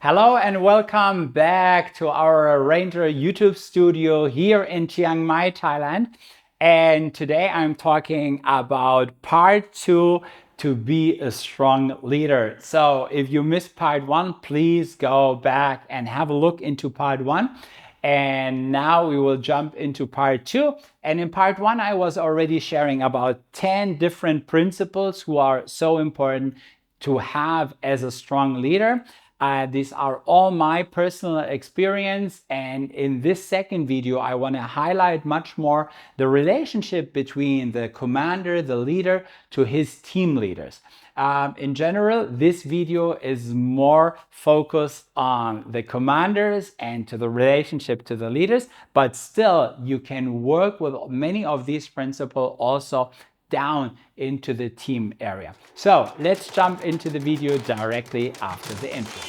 Hello and welcome back to our Ranger YouTube studio here in Chiang Mai, Thailand. And today I'm talking about part 2 to be a strong leader. So if you missed part 1, please go back and have a look into part 1. And now we will jump into part 2. And in part 1, I was already sharing about 10 different principles who are so important to have as a strong leader. These are all my personal experience, and in this second video I want to highlight much more the relationship between the commander, the leader, to his team leaders. In general, this video is more focused on the commanders and to the relationship to the leaders, but still you can work with many of these principles also down into the team area. So let's jump into the video directly after the intro.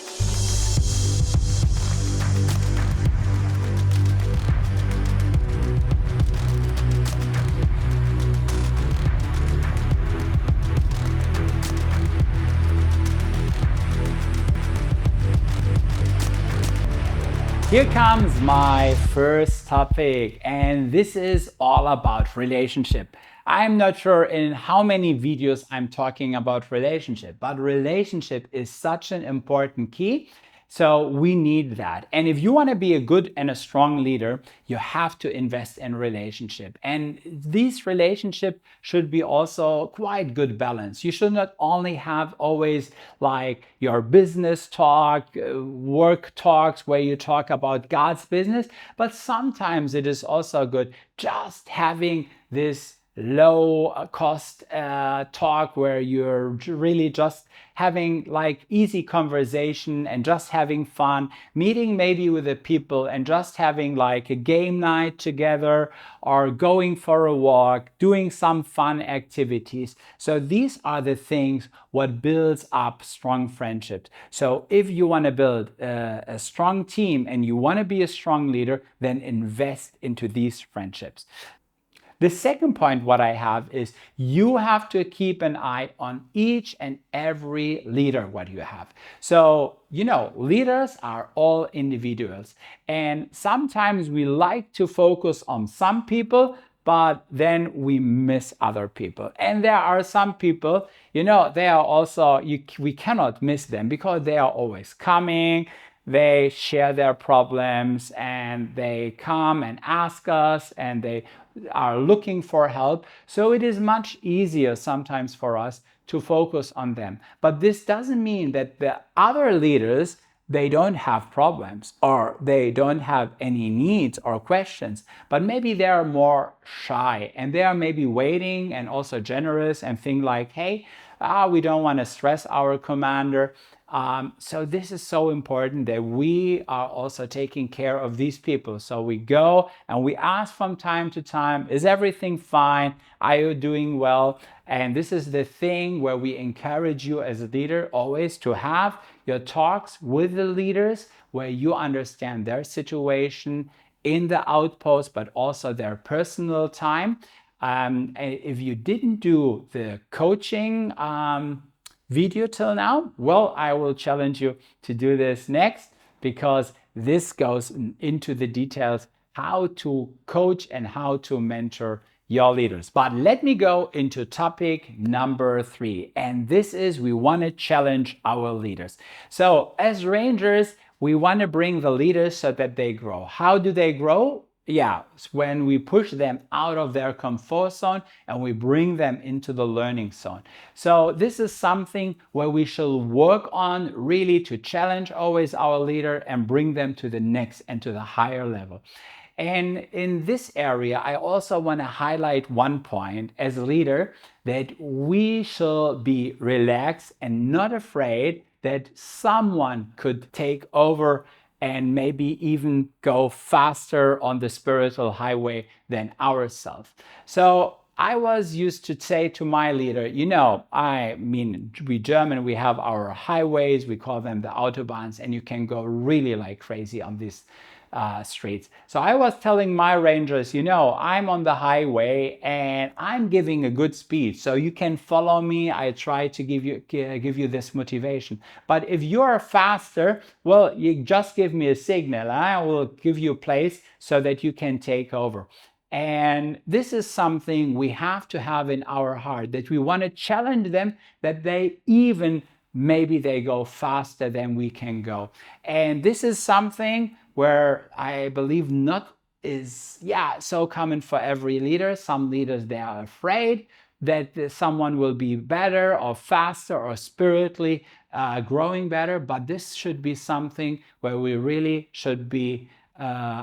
Here comes my first topic, and this is all about relationship. I'm not sure in how many videos I'm talking about relationship, but relationship is such an important key. So we need that. And if you want to be a good and a strong leader, you have to invest in relationship. And these relationship should be also quite good balance. You should not only have always like your business talk, work talks where you talk about God's business, but sometimes it is also good just having this low cost talk where you're really just having like easy conversation and just having fun, meeting maybe with the people and just having like a game night together or going for a walk, doing some fun activities. So these are the things what builds up strong friendships. So if you want to build a strong team and you want to be a strong leader, then invest into these friendships. The second point what I have is you have to keep an eye on each and every leader what you have. So, leaders are all individuals, and sometimes we like to focus on some people, but then we miss other people. And there are some people, they are also, we cannot miss them because they are always coming. They share their problems and they come and ask us and they are looking for help. So it is much easier sometimes for us to focus on them. But this doesn't mean that the other leaders, they don't have problems or they don't have any needs or questions, but maybe they are more shy and they are maybe waiting and also generous and think like, hey, we don't want to stress our commander. So this is so important that we are also taking care of these people. So we go and we ask from time to time, is everything fine? Are you doing well? And this is the thing where we encourage you as a leader always to have your talks with the leaders where you understand their situation in the outpost, but also their personal time. If you didn't do the coaching video till now, well, I will challenge you to do this next because this goes into the details how to coach and how to mentor your leaders. But let me go into topic number 3, and this is we want to challenge our leaders. So as Rangers, we want to bring the leaders so that they grow. How do they grow? Yeah, it's when we push them out of their comfort zone and we bring them into the learning zone. So this is something where we shall work on really to challenge always our leader and bring them to the next and to the higher level. And in this area, I also want to highlight one point as a leader that we shall be relaxed and not afraid that someone could take over and maybe even go faster on the spiritual highway than ourselves. So I was used to say to my leader, we German, we have our highways, we call them the Autobahns, and you can go really like crazy on these streets. So I was telling my rangers, I'm on the highway and I'm giving a good speed, so you can follow me. I try to give you this motivation. But if you are faster, well, you just give me a signal and I will give you a place so that you can take over. And this is something we have to have in our heart, that we want to challenge them, that maybe they go faster than we can go. And this is something where I believe not is so common for every leader. Some leaders, they are afraid that someone will be better or faster or spiritually growing better, but this should be something where we really should be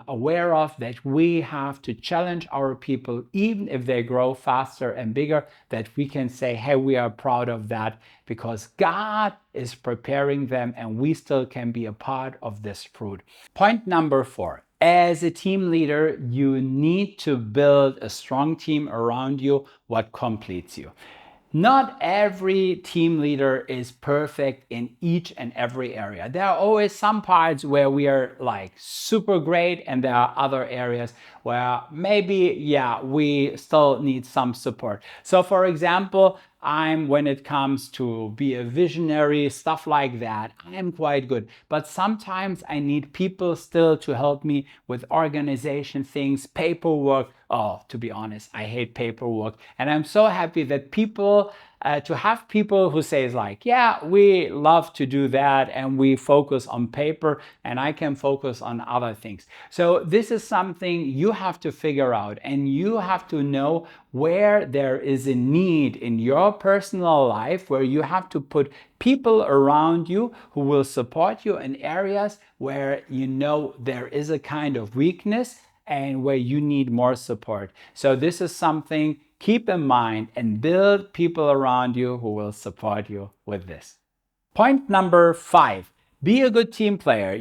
aware of, that we have to challenge our people, even if they grow faster and bigger, that we can say, hey, we are proud of that because God is preparing them and we still can be a part of this fruit. Point number 4. As a team leader, you need to build a strong team around you, what completes you. Not every team leader is perfect in each and every area. There are always some parts where we are like super great, and there are other areas where maybe, we still need some support. So for example, when it comes to be a visionary, stuff like that, I'm quite good. But sometimes I need people still to help me with organization things, paperwork. Oh, to be honest, I hate paperwork. And I'm so happy that to have people who says like, yeah, we love to do that and we focus on paper and I can focus on other things. So this is something you have to figure out, and you have to know where there is a need in your personal life where you have to put people around you who will support you in areas where there is a kind of weakness and where you need more support. So this is something keep in mind, and build people around you who will support you with this. Point number 5. Be a good team player.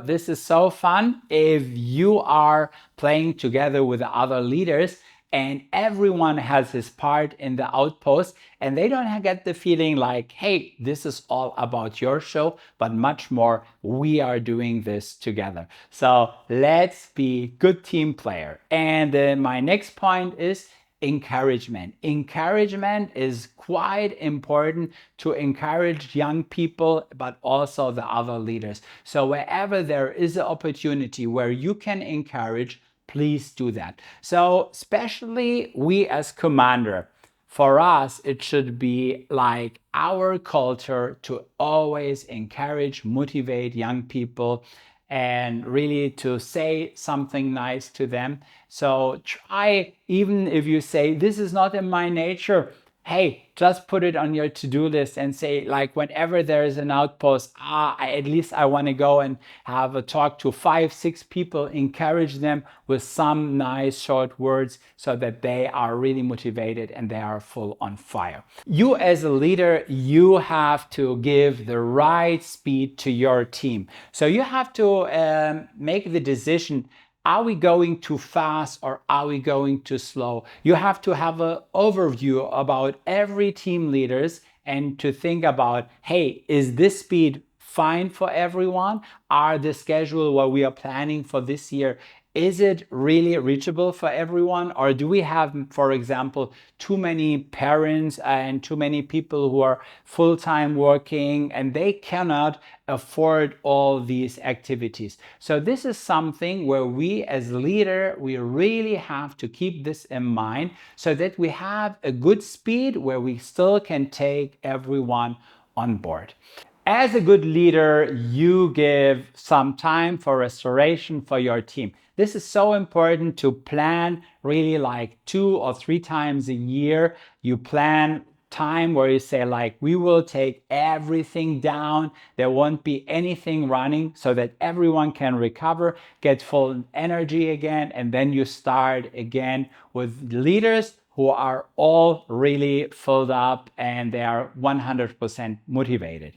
This is so fun if you are playing together with other leaders and everyone has his part in the outpost, and they don't get the feeling like, hey, this is all about your show, but much more, we are doing this together. So let's be good team player. And then my next point is encouragement. Encouragement is quite important, to encourage young people, but also the other leaders. So wherever there is an opportunity where you can encourage, please do that. So especially we as commander, for us, it should be like our culture to always encourage, motivate young people, and really to say something nice to them. So try, even if you say, this is not in my nature, hey, just put it on your to-do list and say, like, whenever there is an outpost, at least I want to go and have a talk to 5-6 people, encourage them with some nice short words so that they are really motivated and they are full on fire. You as a leader, you have to give the right speed to your team. So you have to make the decision, are we going too fast or are we going too slow? You have to have an overview about every team leaders and to think about, hey, is this speed fine for everyone? Are the schedule what we are planning for this year, is it really reachable for everyone? Or do we have, for example, too many parents and too many people who are full-time working and they cannot afford all these activities? So this is something where we as leader, we really have to keep this in mind so that we have a good speed where we still can take everyone on board. As a good leader, you give some time for restoration for your team. This is so important to plan really like 2 or 3 times a year. You plan time where you say like, we will take everything down. There won't be anything running so that everyone can recover, get full energy again. And then you start again with leaders who are all really filled up and they are 100% motivated.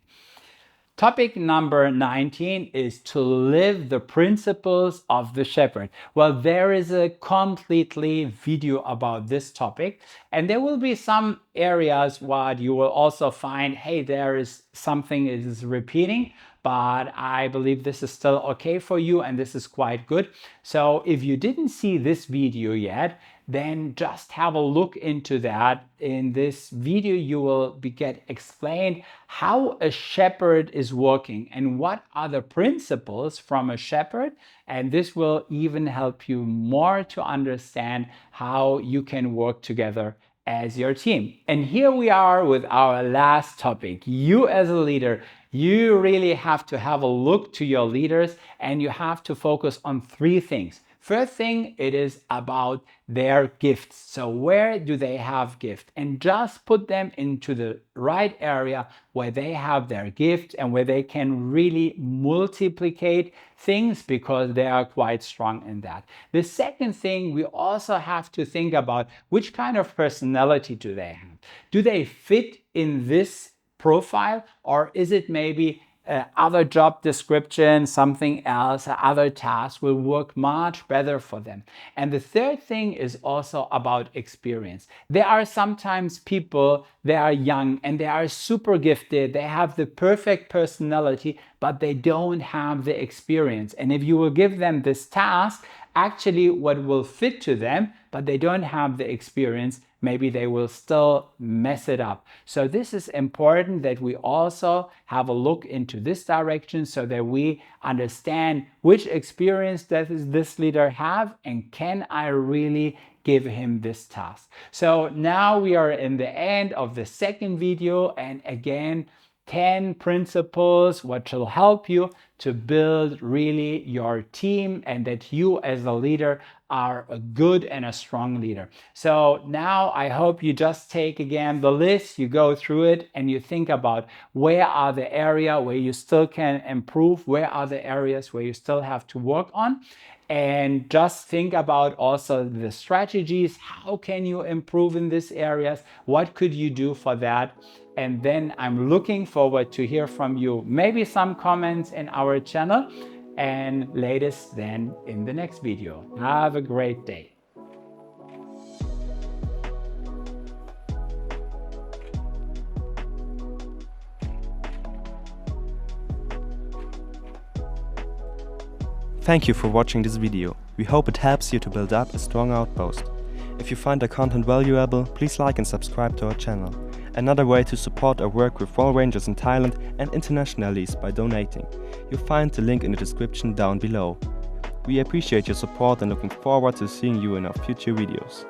Topic number 19 is to live the principles of the shepherd. Well, there is a completely video about this topic, and there will be some areas where you will also find, hey, there is something is repeating, but I believe this is still okay for you and this is quite good. So if you didn't see this video yet, then just have a look into that. In this video, you will get explained how a shepherd is working and what are the principles from a shepherd. And this will even help you more to understand how you can work together as your team. And here we are with our last topic. You as a leader, you really have to have a look to your leaders and you have to focus on three things. First thing, it is about their gifts. So where do they have gifts? And just put them into the right area where they have their gifts and where they can really multiplicate things because they are quite strong in that. The second thing, we also have to think about which kind of personality do they have? Do they fit in this profile, or is it maybe other job description, something else, other tasks will work much better for them. And the third thing is also about experience. There are sometimes people, they are young and they are super gifted, they have the perfect personality, but they don't have the experience. And if you will give them this task, actually what will fit to them, but they don't have the experience, maybe they will still mess it up. So this is important that we also have a look into this direction so that we understand which experience does this leader have and can I really give him this task. So now we are in the end of the second video, and again, 10 principles what will help you to build really your team and that you as a leader are a good and a strong leader. So now I hope you just take again the list, you go through it and you think about where are the areas where you still can improve, where are the areas where you still have to work on. And just think about also the strategies. How can you improve in these areas? What could you do for that? And then I'm looking forward to hear from you. Maybe some comments in our channel, and latest then in the next video. Have a great day. Thank you for watching this video. We hope it helps you to build up a strong outpost. If you find the content valuable, please like and subscribe to our channel. Another way to support our work with Wall Rangers in Thailand and internationally is by donating. You'll find the link in the description down below. We appreciate your support and looking forward to seeing you in our future videos.